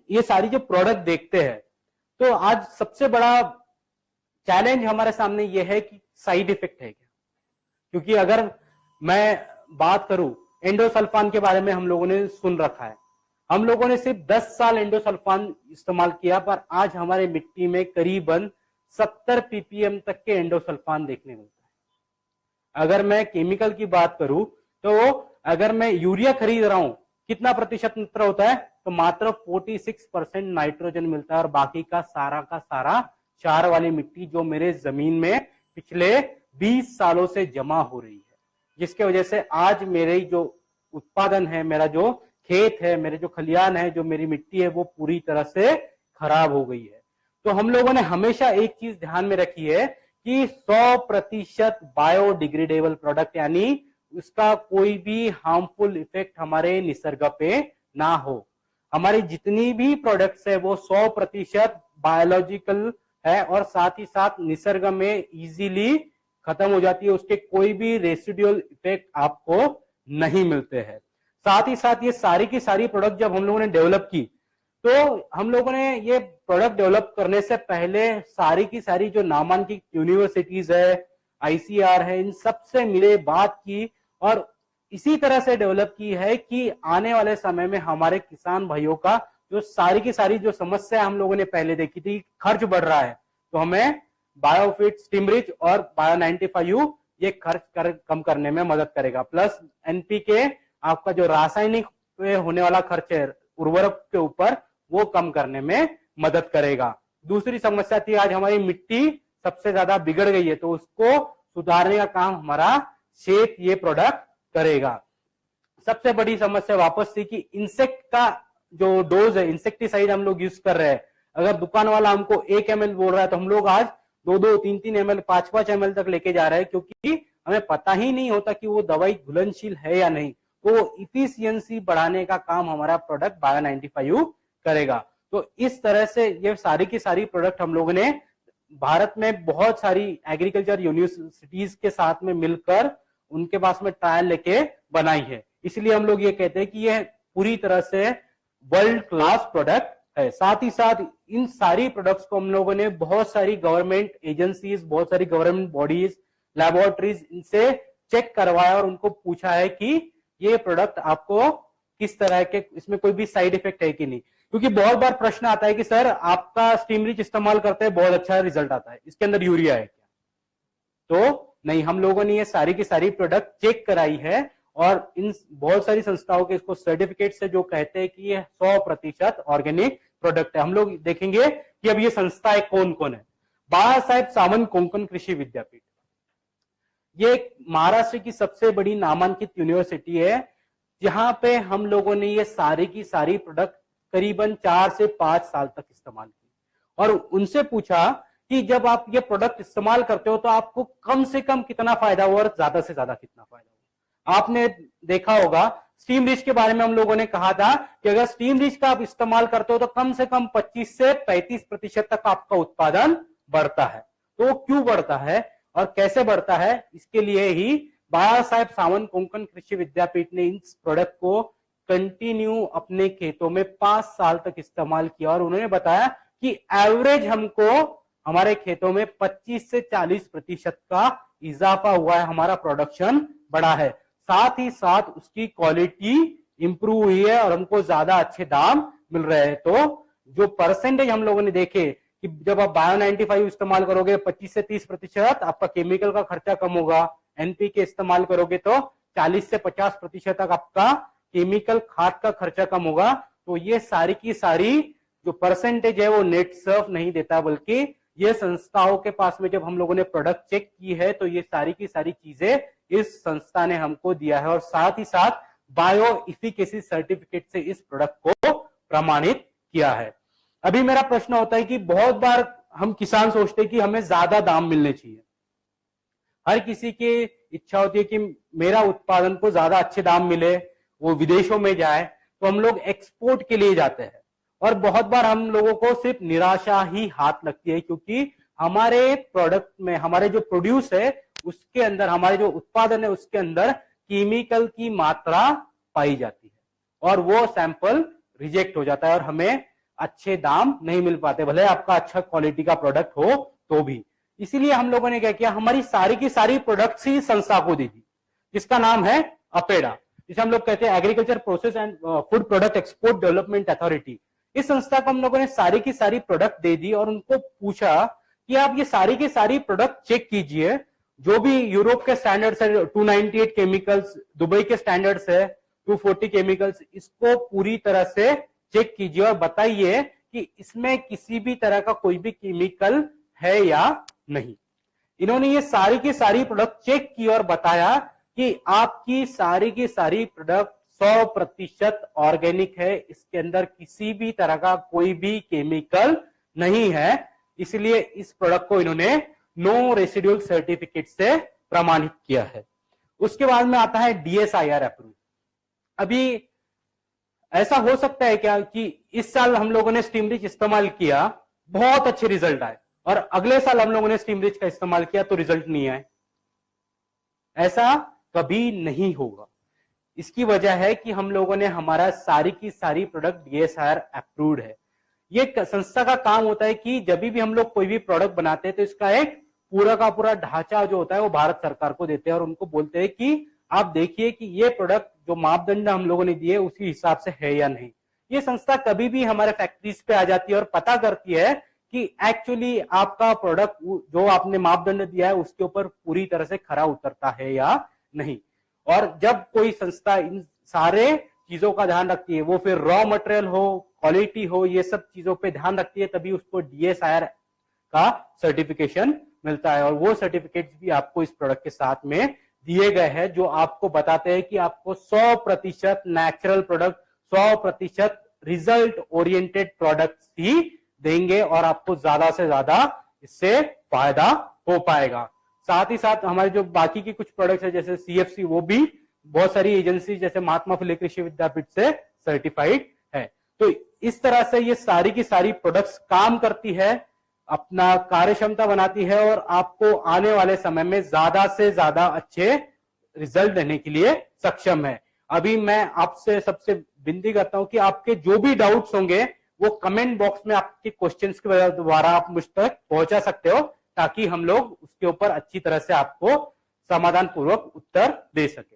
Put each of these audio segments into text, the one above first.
ये सारी जो प्रोडक्ट देखते हैं, तो आज सबसे बड़ा चैलेंज हमारे सामने ये है कि साइड इफेक्ट है क्या। क्योंकि अगर मैं बात करूं, एंडोसल्फान के बारे में हम लोगों ने सुन रखा है, हम लोगों ने सिर्फ 10 साल एंडोसल्फान इस्तेमाल किया, पर आज हमारे मिट्टी में करीबन 70 ppm तक के एंडोसल्फान देखने को मिलता है। अगर मैं केमिकल की बात करूं, तो अगर मैं यूरिया खरीद रहा हूं, कितना प्रतिशत मात्रा होता है, तो मात्र 46% नाइट्रोजन मिलता है, और बाकी का सारा क्षार वाली मिट्टी जो मेरे जमीन में पिछले 20 सालों से जमा हो रही है, जिसके वजह से आज मेरे जो उत्पादन है, मेरा जो खेत है, मेरे जो खलियान है, जो मेरी मिट्टी है, वो पूरी तरह से खराब हो गई है। तो हम लोगों ने हमेशा एक चीज ध्यान में रखी है कि 100% बायोडिग्रेडेबल प्रोडक्ट, यानी उसका कोई भी हार्मफुल इफेक्ट हमारे निसर्ग पे ना हो। हमारी जितनी भी प्रोडक्ट्स है वो 100% बायोलॉजिकल है, और साथ ही साथ निसर्ग में इजीली खत्म हो जाती है, उसके कोई भी रेसिडुअल इफेक्ट आपको नहीं मिलते हैं। साथ ही साथ ये सारी की सारी प्रोडक्ट जब हम लोगों ने डेवलप की, तो हम लोगों ने ये प्रोडक्ट डेवलप करने से पहले सारी की सारी जो नामांकित यूनिवर्सिटीज है, आईसीआर है, इन सब से मिले, बात की, और इसी तरह से डेवलप की है कि आने वाले समय में हमारे किसान भाइयों का जो सारी की सारी जो समस्या हम लोगों ने पहले देखी थी, खर्च बढ़ रहा है, तो हमें बायोफिट, स्टीमरिच और बायो 95U ये खर्च कम करने में मदद करेगा। प्लस एनपीके, आपका जो रासायनिक होने वाला खर्च है उर्वरक के ऊपर, वो कम करने में मदद करेगा। दूसरी समस्या थी, आज हमारी मिट्टी सबसे ज्यादा बिगड़ गई है, तो उसको सुधारने का काम हमारा शेत ये प्रोडक्ट करेगा। सबसे बड़ी समस्या वापस थी कि इंसेक्ट का जो डोज है, इंसेक्टिसाइड हम लोग यूज कर रहे हैं, अगर दुकान वाला हमको 1 ml बोल रहा है, तो हम लोग आज 2-2, 3-3 ml, 5-5 ml तक लेके जा रहे हैं, क्योंकि हमें पता ही नहीं होता कि वो दवाई घुलनशील है या नहीं। तो इफिशियंसी बढ़ाने का काम हमारा प्रोडक्ट बायो 95U करेगा। तो इस तरह से ये सारी की सारी प्रोडक्ट हम लोगों ने भारत में बहुत सारी एग्रीकल्चर यूनिवर्सिटीज के साथ में मिलकर उनके पास में ट्रायल लेके बनाई है। इसलिए हम लोग ये कहते हैं कि ये पूरी तरह से वर्ल्ड क्लास प्रोडक्ट है। साथ ही साथ इन सारी प्रोडक्ट्स को हम लोगों ने बहुत सारी गवर्नमेंट एजेंसीज, बहुत सारी गवर्नमेंट बॉडीज, लैबोरेटरीज, इनसे चेक करवाया और उनको पूछा है कि ये प्रोडक्ट आपको किस तरह के, इसमें कोई भी साइड इफेक्ट है कि नहीं। क्योंकि बहुत बार प्रश्न आता है कि सर आपका स्टीमरिच इस्तेमाल करते हैं, बहुत अच्छा रिजल्ट आता है, इसके अंदर यूरिया है क्या? तो नहीं, हम लोगों ने ये सारी की सारी प्रोडक्ट चेक कराई है, और इन बहुत सारी संस्थाओं के इसको सर्टिफिकेट से जो कहते हैं कि ये 100% ऑर्गेनिक प्रोडक्ट है। हम लोग देखेंगे कि अब ये संस्थाएं कौन कौन है। बाबा साहेब सावंत कोंकण कृषि विद्यापीठ, ये महाराष्ट्र की सबसे बड़ी नामांकित यूनिवर्सिटी है, जहां पे हम लोगों ने ये सारी की सारी प्रोडक्ट करीबन 4 से 5 साल तक इस्तेमाल की, और उनसे पूछा कि जब आप ये प्रोडक्ट इस्तेमाल करते हो तो आपको कम से कम कितना फायदा हुआ और ज्यादा से ज्यादा कितना फायदा हुआ। आपने देखा होगा स्टीम रिच के बारे में हम लोगों ने कहा था कि अगर स्टीम रिच का आप इस्तेमाल करते हो तो कम से कम 25 से 35% तक आपका उत्पादन बढ़ता है। तो क्यों बढ़ता है और कैसे बढ़ता है, इसके लिए ही बाबा साहेब सावंत कोंकण कृषि विद्यापीठ ने इस प्रोडक्ट को कंटिन्यू अपने खेतों में 5 साल तक इस्तेमाल किया, और उन्होंने बताया कि एवरेज हमको हमारे खेतों में 25 से 40% का इजाफा हुआ है, हमारा प्रोडक्शन बढ़ा है, साथ ही साथ उसकी क्वालिटी इंप्रूव हुई है और हमको ज्यादा अच्छे दाम मिल रहे हैं। तो जो परसेंटेज हम लोगों ने देखे कि जब आप बायो 95 इस्तेमाल करोगे 25 से 30%, आपका केमिकल का खर्चा कम होगा। एनपीके इस्तेमाल करोगे तो 40 से 50% तक आपका केमिकल खाद का खर्चा कम होगा। तो ये सारी की सारी जो परसेंटेज है वो नेट सर्फ नहीं देता, बल्कि ये संस्थाओं के पास में जब हम लोगों ने प्रोडक्ट चेक की है तो ये सारी की सारी चीजें इस संस्था ने हमको दिया है, और साथ ही साथ बायो इफिकेसी सर्टिफिकेट से इस प्रोडक्ट को प्रमाणित किया है। अभी मेरा प्रश्न होता है कि बहुत बार हम किसान सोचते हैं कि हमें ज्यादा दाम मिलने चाहिए, हर किसी की इच्छा होती है कि मेरा उत्पादन को ज्यादा अच्छे दाम मिले, वो विदेशों में जाए, तो हम लोग एक्सपोर्ट के लिए जाते हैं, और बहुत बार हम लोगों को सिर्फ निराशा ही हाथ लगती है, क्योंकि हमारे प्रोडक्ट में, हमारे जो प्रोड्यूस है उसके अंदर, हमारे जो उत्पादन है उसके अंदर केमिकल की मात्रा पाई जाती है और वो सैंपल रिजेक्ट हो जाता है और हमें अच्छे दाम नहीं मिल पाते, भले आपका अच्छा क्वालिटी का प्रोडक्ट हो तो भी। इसीलिए हम लोगों ने क्या किया, हमारी सारी की सारी प्रोडक्ट्स ही संस्था को दे दी, जिसका नाम है अपेडा, जिसे हम लोग कहते हैं agriculture process and food product export development authority. इस संस्था को हम लोगों ने सारी की सारी प्रोडक्ट दे दी और उनको पूछा कि आप ये सारी की सारी प्रोडक्ट चेक कीजिए, जो भी यूरोप के स्टैंडर्ड्स है 298 केमिकल्स, दुबई के स्टैंडर्ड्स है 240 केमिकल्स, इसको पूरी तरह से चेक कीजिए और बताइए कि इसमें किसी भी तरह का कोई भी केमिकल है या नहीं। इन्होंने ये सारी की सारी प्रोडक्ट चेक की और बताया कि आपकी सारी की सारी प्रोडक्ट 100% ऑर्गेनिक है, इसके अंदर किसी भी तरह का कोई भी केमिकल नहीं है। इसलिए इस प्रोडक्ट को इन्होंने नो रेसिडुअल सर्टिफिकेट से प्रमाणित किया है। उसके बाद में आता है DSIR अप्रूव। अभी ऐसा हो सकता है क्या कि इस साल हम लोगों ने स्टीमरिच इस्तेमाल किया, बहुत अच्छे रिजल्ट आए, और अगले साल हम लोगों ने स्टीमरिच का इस्तेमाल किया तो रिजल्ट नहीं आए? ऐसा कभी नहीं होगा। इसकी वजह है कि हम लोगों ने हमारा सारी की सारी प्रोडक्ट DSIR अप्रूव्ड है। ये संस्था का काम होता है कि जब भी हम लोग कोई भी प्रोडक्ट बनाते हैं तो इसका एक पूरा का पूरा ढांचा जो होता है वो भारत सरकार को देते हैं और उनको बोलते हैं कि आप देखिए कि ये प्रोडक्ट जो मापदंड हम लोगों ने दिए उसी हिसाब से है या नहीं। ये संस्था कभी भी हमारे फैक्ट्रीज पे आ जाती है और पता करती है कि एक्चुअली आपका प्रोडक्ट जो आपने मापदंड दिया है उसके ऊपर पूरी तरह से खरा उतरता है या नहीं। और जब कोई संस्था इन सारे चीजों का ध्यान रखती है, वो फिर रॉ मटेरियल हो, क्वालिटी हो, ये सब चीजों पे ध्यान रखती है, तभी उसको DSIR का सर्टिफिकेशन मिलता है। और वो सर्टिफिकेट भी आपको इस प्रोडक्ट के साथ में दिए गए हैं, जो आपको बताते हैं कि आपको 100% natural product, 100% result oriented product ही देंगे और आपको ज्यादा से ज्यादा इससे फायदा हो पाएगा। साथ ही साथ हमारे जो बाकी की कुछ प्रोडक्ट्स है जैसे CFC, वो भी बहुत सारी एजेंसी जैसे महात्मा फुले कृषि विद्यापीठ से सर्टिफाइड है। तो इस तरह से ये सारी की सारी प्रोडक्ट्स काम करती है, अपना कार्य क्षमता बनाती है और आपको आने वाले समय में ज्यादा से ज्यादा अच्छे रिजल्ट देने के लिए सक्षम है। अभी मैं आपसे सबसे विनती करता हूं कि आपके जो भी डाउट्स होंगे वो कमेंट बॉक्स में आपके क्वेश्चंस के द्वारा आप मुझ तक पहुंचा सकते हो, ताकि हम लोग उसके ऊपर अच्छी तरह से आपको समाधान पूर्वक उत्तर दे सके।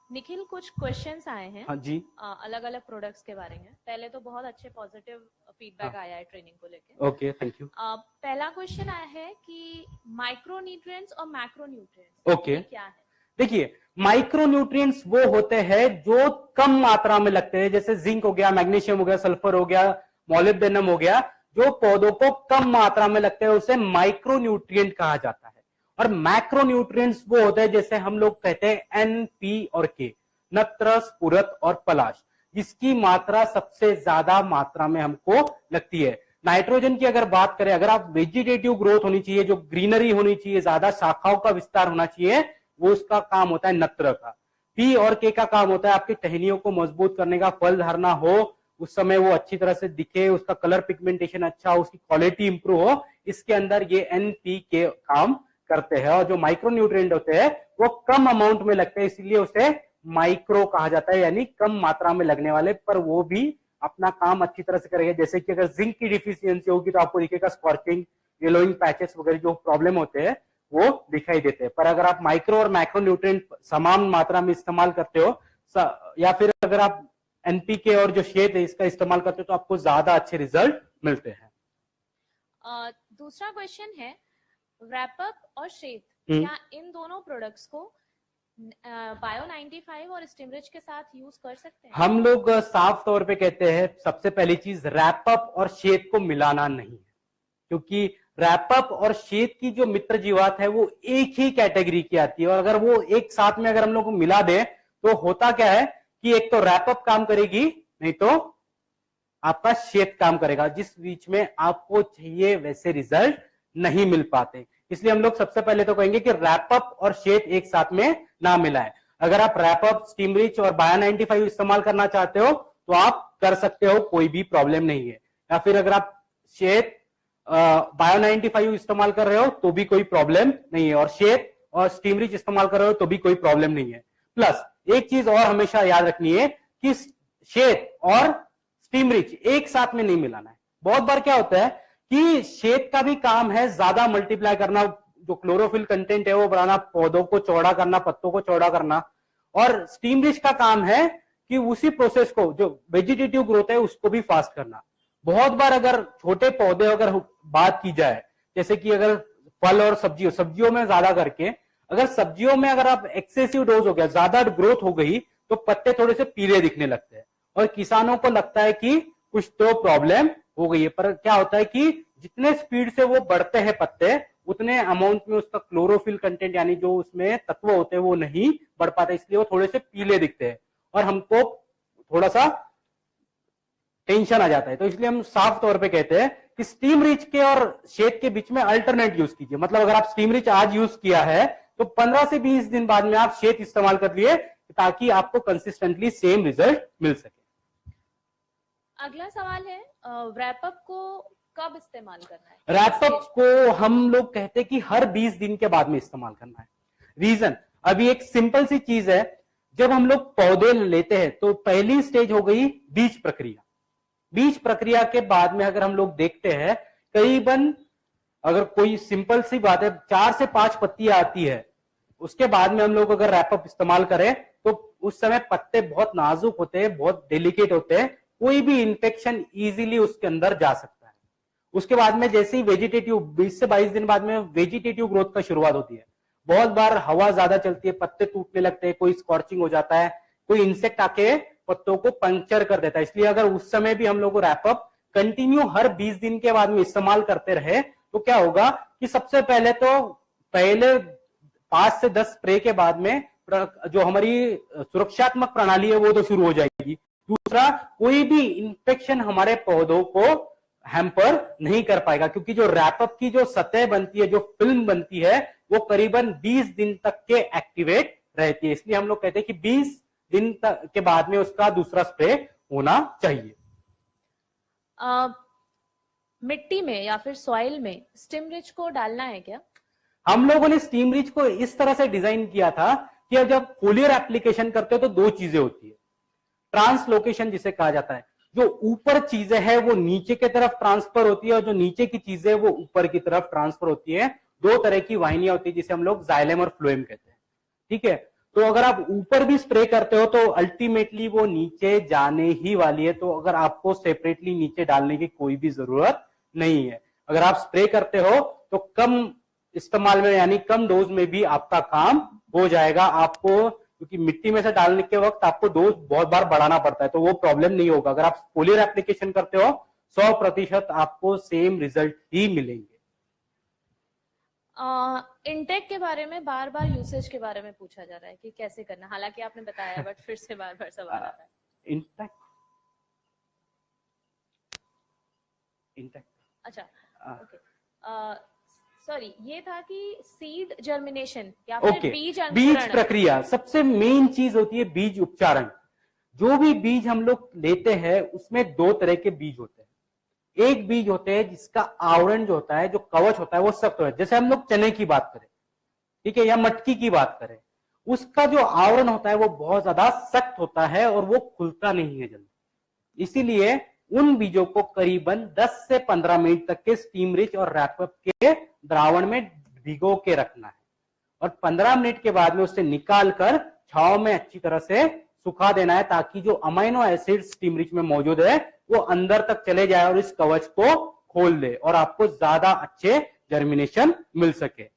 निखिल, कुछ क्वेश्चंस आए हैं। हाँ जी। अलग अलग प्रोडक्ट्स के बारे में। पहले तो बहुत अच्छे पॉजिटिव फीडबैक आया है ट्रेनिंग को लेके। Okay, thank you. पहला क्वेश्चन आया है कि माइक्रोन्यूट्रिएंट्स और मैक्रोन्यूट्रिएंट्स ओके क्या है? देखिए, माइक्रोन्यूट्रिएंट्स वो होते हैं जो कम मात्रा में लगते हैं, जैसे जिंक हो गया, मैग्नीशियम हो गया, सल्फर हो गया, मोलिब्डेनम हो गया, जो पौधों को कम मात्रा में लगते हैं उसे माइक्रोन्यूट्रिएंट कहा जाता है। और मैक्रोन्यूट्रिएंट्स वो होते हैं जैसे हम लोग कहते हैं NP और K, नत्र, स्फुरत और पलाश, जिसकी मात्रा सबसे ज्यादा मात्रा में हमको लगती है। नाइट्रोजन की अगर बात करें, अगर आप वेजिटेटिव ग्रोथ होनी चाहिए, जो ग्रीनरी होनी चाहिए, ज्यादा शाखाओं का विस्तार होना चाहिए, वो उसका काम होता है नत्र का। P और K का काम होता है आपकी टहनियों को मजबूत करने का, फल धरना हो उस समय वो अच्छी तरह से दिखे, उसका कलर पिगमेंटेशन अच्छा हो, उसकी क्वालिटी इंप्रूव हो, इसके अंदर ये NPK काम करते हैं। और जो माइक्रोन्यूट्रिएंट होते हैं वो कम अमाउंट में लगते हैं, इसलिए उसे माइक्रो कहा जाता है, यानी कम मात्रा में लगने वाले, पर वो भी अपना काम अच्छी तरह से करेंगे। जैसे कि अगर जिंक की डिफिशियंसी होगी तो आपको दिखेगा स्कॉर्चिंग, येलोइंग पैचेस वगैरह जो प्रॉब्लम होते हैं वो दिखाई देते हैं। पर अगर आप माइक्रो और मैक्रोन्यूट्रिएंट समान मात्रा में इस्तेमाल करते हो, या फिर अगर आप NPK और जो श्वेत है इसका इस्तेमाल करते हो, तो आपको ज्यादा अच्छे रिजल्ट मिलते हैं। दूसरा क्वेश्चन है, रैपअप और श्वेत, क्या इन दोनों प्रोडक्ट्स को बायो 95 और स्टिमरिच के साथ यूज कर सकते हैं? हम लोग साफ तौर पे कहते हैं, सबसे पहली चीज, रैपअप और श्वेत को मिलाना नहीं है, क्योंकि रैपअप और श्वेत की जो मित्र जीवात है वो एक ही कैटेगरी की आती है, और अगर वो एक साथ में अगर हम लोग को मिला दें तो होता क्या है कि एक तो रैपअप काम करेगी, नहीं तो आपका श्वेत काम करेगा, जिस बीच में आपको चाहिए वैसे रिजल्ट नहीं मिल पाते। इसलिए हम लोग सबसे पहले तो कहेंगे कि रैपअप और श्वेत एक साथ में ना मिलाएं। अगर आप रैपअप, स्टीमरिच और बायो 95 इस्तेमाल करना चाहते हो तो आप कर सकते हो, कोई भी प्रॉब्लम नहीं है। या फिर अगर आप श्वेत बायो 95 इस्तेमाल कर रहे हो तो भी कोई प्रॉब्लम नहीं है। और श्वेत और स्टीम रिच इस्तेमाल कर रहे हो तो भी कोई प्रॉब्लम नहीं है। प्लस एक चीज और हमेशा याद रखनी है कि शेत और स्टीम रिच एक साथ में नहीं मिलाना है। बहुत बार क्या होता है कि शेत का भी काम है ज्यादा मल्टीप्लाई करना, जो क्लोरोफिल कंटेंट है वो बढ़ाना, पौधों को चौड़ा करना, पत्तों को चौड़ा करना, और स्टीम रिच का काम है कि उसी प्रोसेस को, जो वेजिटेटिव ग्रोथ है, उसको भी फास्ट करना। बहुत बार अगर छोटे पौधे अगर बात की जाए, जैसे कि अगर फल और सब्जियों में ज्यादा करके, अगर सब्जियों में अगर आप एक्सेसिव डोज हो गया, ज्यादा ग्रोथ हो गई, तो पत्ते थोड़े से पीले दिखने लगते हैं और किसानों को लगता है कि कुछ तो प्रॉब्लम हो गई है। पर क्या होता है कि जितने स्पीड से वो बढ़ते हैं पत्ते, उतने अमाउंट में उसका क्लोरोफिल कंटेंट यानी जो उसमें तत्व होते हैं वो नहीं बढ़ पाते, इसलिए वो थोड़े से पीले दिखते हैं और हमको थोड़ा सा टेंशन आ जाता है। तो इसलिए हम साफ तौर पे कहते हैं कि स्टीम रिच के और शेत के बीच में अल्टरनेट यूज कीजिए। मतलब अगर आप स्टीम रिच आज यूज किया है तो 15 से 20 दिन बाद में आप शेत इस्तेमाल कर लिए, ताकि आपको कंसिस्टेंटली सेम रिजल्ट मिल सके। अगला सवाल है, रैपअप को कब इस्तेमाल करना है? रैपअप को हम लोग कहते हैं कि हर 20 दिन के बाद में इस्तेमाल करना है। रीजन, अभी एक सिंपल सी चीज है, जब हम लोग पौधे लेते हैं तो पहली स्टेज हो गई बीज प्रक्रिया। बीज प्रक्रिया के बाद में अगर हम लोग देखते हैं, करीबन अगर कोई सिंपल सी बात है 4 से 5 पत्तियां आती है, उसके बाद में हम लोग अगर रैपअप इस्तेमाल करें तो उस समय पत्ते बहुत नाजुक होते हैं, बहुत डेलिकेट होते हैं, कोई भी इंफेक्शन इजीली उसके अंदर जा सकता है। उसके बाद में जैसे ही वेजिटेटिव 20 से 22 दिन बाद में वेजिटेटिव ग्रोथ का शुरुआत होती है। बहुत बार हवा ज्यादा चलती है, पत्ते टूटने लगते हैं, कोई स्कॉर्चिंग हो जाता है, कोई इंसेक्ट आके पत्तों को पंक्चर कर देता है। इसलिए अगर उस समय भी हम लोग रैपअप कंटिन्यू हर 20 दिन के बाद में इस्तेमाल करते रहे तो क्या होगा कि सबसे पहले 5 से 10 स्प्रे के बाद में जो हमारी सुरक्षात्मक प्रणाली है वो तो शुरू हो जाएगी। दूसरा, कोई भी इंफेक्शन हमारे पौधों को हैम्पर नहीं कर पाएगा, क्योंकि जो रैपअप की जो सतह बनती है, जो फिल्म बनती है, वो करीबन 20 दिन तक के एक्टिवेट रहती है। इसलिए हम लोग कहते हैं कि 20 दिन तक के बाद में उसका दूसरा स्प्रे होना चाहिए। मिट्टी में या फिर सॉइल में स्टीम रिच को डालना है क्या? हम लोगों ने स्टीम रिच को इस तरह से डिजाइन किया था कि अब जब फोलियर एप्लीकेशन करते हो तो 2 चीजें होती है। ट्रांसलोकेशन जिसे कहा जाता है, जो ऊपर चीजें हैं वो नीचे की तरफ ट्रांसफर होती है और जो नीचे की चीजें वो ऊपर की तरफ ट्रांसफर होती है। 2 तरह की वाहिनियां होती है जिसे हम लोग जाइलम और फ्लोएम कहते हैं। ठीक है, तो अगर आप ऊपर भी स्प्रे करते हो तो अल्टीमेटली वो नीचे जाने ही वाली है, तो अगर आपको सेपरेटली नीचे डालने की कोई भी जरूरत नहीं है। अगर आप स्प्रे करते हो तो कम इस्तेमाल में यानी कम डोज में भी आपका काम हो जाएगा। आपको क्योंकि मिट्टी में से डालने के वक्त आपको डोज बहुत बार बढ़ाना पड़ता है, तो वो प्रॉब्लम नहीं होगा। अगर आप फोलियर एप्लीकेशन करते हो 100% आपको सेम रिजल्ट ही मिलेंगे। इंटेक के बारे में बार बार यूसेज के बारे में पूछा जा रहा है कि कैसे करना, हालांकि आपने बताया बट फिर से बार बार सवाल आ रहा है। इंटेक अच्छा, ओके, सॉरी, ये था कि सीड जर्मिनेशन या फिर बीज प्रक्रिया। सबसे मेन चीज होती है बीज उपचारण। जो भी बीज हम लोग लेते हैं उसमें 2 तरह के बीज होते हैं। एक बीज होते हैं जिसका आवरण जो होता है, जो कवच होता है, वो सख्त होता है। जैसे हम लोग चने की बात करें, ठीक है, या मटकी की बात करें, उसका जो आवरण होता है वो बहुत ज्यादा सख्त होता है और वो खुलता नहीं है जल्दी। इसीलिए उन बीजों को करीबन 10 से 15 मिनट तक के स्टीम रिच और रैपअप के द्रावण में भिगो के रखना है और 15 मिनट के बाद में उसे निकाल कर छांव में अच्छी तरह से सुखा देना है, ताकि जो अमाइनो एसिड स्टीम रिच में मौजूद है वो अंदर तक चले जाए और इस कवच को खोल दे और आपको ज्यादा अच्छे जर्मिनेशन मिल सके।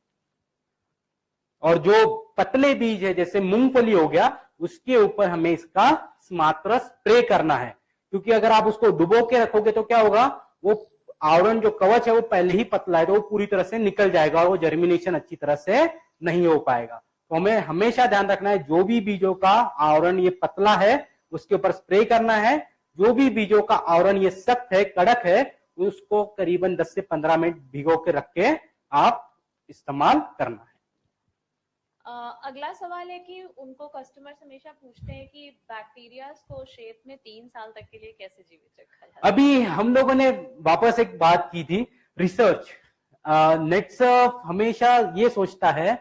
और जो पतले बीज है जैसे मूंगफली हो गया, उसके ऊपर हमें इसका मात्र स्प्रे करना है, क्योंकि अगर आप उसको डुबो के रखोगे तो क्या होगा, वो आवरण जो कवच है वो पहले ही पतला है तो वो पूरी तरह से निकल जाएगा और वो जर्मिनेशन अच्छी तरह से नहीं हो पाएगा। तो हमें हमेशा ध्यान रखना है, जो भी बीजों का आवरण ये पतला है उसके ऊपर स्प्रे करना है, जो भी बीजों का आवरण ये सख्त है, कड़क है, उसको करीबन 10 से 15 मिनट भिगो के रख के आप इस्तेमाल करना है। अगला सवाल है कि उनको कस्टमर्स हमेशा पूछते हैं कि बैक्टीरिया को शेप में 3 साल तक के लिए कैसे जीवित रखा जाए। अभी हम लोगों ने वापस एक बात की थी, रिसर्च। नेट्सर्फ हमेशा ये सोचता है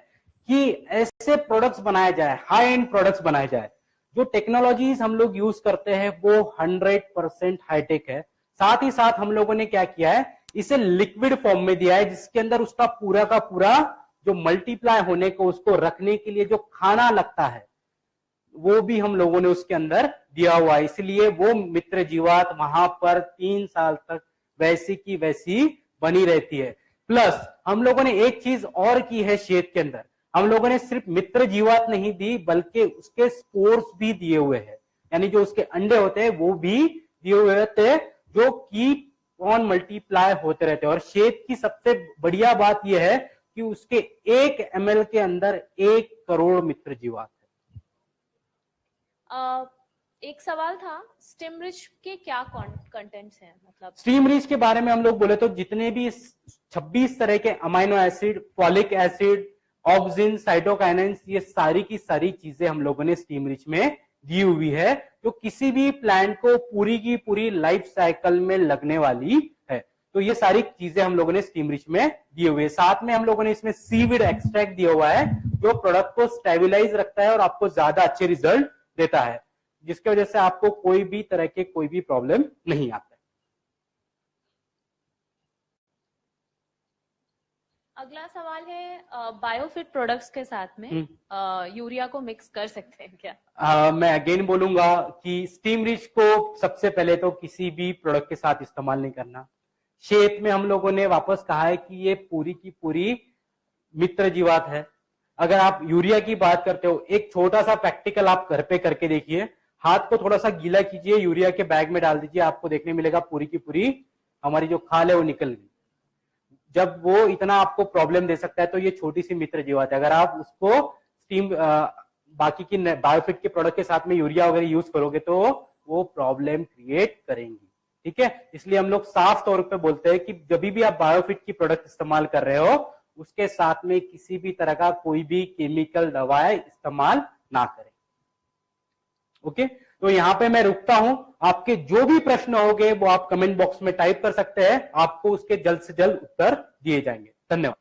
कि ऐसे प्रोडक्ट्स बनाए जाए, हाई एंड प्रोडक्ट्स बनाए जाए। जो टेक्नोलॉजीज हम लोग यूज करते हैं वो 100% हाईटेक है। साथ ही साथ हम लोगों ने क्या किया है, इसे लिक्विड फॉर्म में दिया है, जिसके अंदर उसका पूरा का पूरा जो मल्टीप्लाई होने को, उसको रखने के लिए जो खाना लगता है वो भी हम लोगों ने उसके अंदर दिया हुआ है। इसलिए वो मित्र जीवात वहां पर 3 साल तक वैसी की वैसी बनी रहती है। प्लस हम लोगों ने एक चीज और की है शेद के अंदर, हम लोगों ने सिर्फ मित्र जीवात नहीं दी बल्कि उसके स्पोर्स भी दिए हुए हैं, यानी जो उसके अंडे होते हैं वो भी दिए हुए थे, जो कीप ऑन मल्टीप्लाई होते रहते हैं। और शेद की सबसे बढ़िया बात यह है कि उसके 1 ml के अंदर 1 करोड़ मित्र जीवात है। एक सवाल था, स्टिमरिच के क्या कंटेंट्स हैं? मतलब स्टिमरिच के बारे में हम लोग बोले तो जितने भी 26 तरह के amino acid, folic acid, auxin, cytokinins, ये सारी की सारी चीजें हम लोगों ने स्टिमरिच में दी हुई है, जो किसी भी प्लांट को पूरी की पूरी लाइफ साइकिल में लगने वाली है। तो ये सारी चीजें हम लोगों ने स्टिमरिच में दी हुई है। साथ में हम लोगों ने इसमें सीविड एक्सट्रैक्ट दिया हुआ है, जो प्रोडक्ट को स्टेबलाइज रखता है और आपको ज्यादा अच्छे रिजल्ट देता है, जिसकी वजह से आपको कोई भी तरह के कोई भी प्रॉब्लम नहीं आता है। अगला सवाल है, बायोफिट प्रोडक्ट्स के साथ में यूरिया को मिक्स कर सकते हैं क्या? मैं अगेन बोलूंगा कि स्टिमरिच को सबसे पहले तो किसी भी प्रोडक्ट के साथ इस्तेमाल नहीं करना। शेत में हम लोगों ने वापस कहा है कि ये पूरी की पूरी मित्र जीवात है। अगर आप यूरिया की बात करते हो, एक छोटा सा प्रैक्टिकल आप घर पे करके देखिए, हाथ को थोड़ा सा गीला कीजिए, यूरिया के बैग में डाल दीजिए, आपको देखने मिलेगा पूरी की पूरी हमारी जो खाल है वो निकल गई। जब वो इतना आपको प्रॉब्लम दे सकता है तो ये छोटी सी मित्र जीवात है। अगर आप उसको स्टीम बाकी की बायोफिट के प्रोडक्ट के साथ में यूरिया वगैरह यूज करोगे तो वो प्रॉब्लम क्रिएट करेंगी। ठीक है, इसलिए हम लोग साफ तौर पे बोलते हैं कि जब भी आप बायोफिट की प्रोडक्ट इस्तेमाल कर रहे हो उसके साथ में किसी भी तरह का कोई भी केमिकल दवाएं इस्तेमाल ना करें। ओके, तो यहां पे मैं रुकता हूं। आपके जो भी प्रश्न होंगे वो आप कमेंट बॉक्स में टाइप कर सकते हैं, आपको उसके जल्द से जल्द उत्तर दिए जाएंगे। धन्यवाद।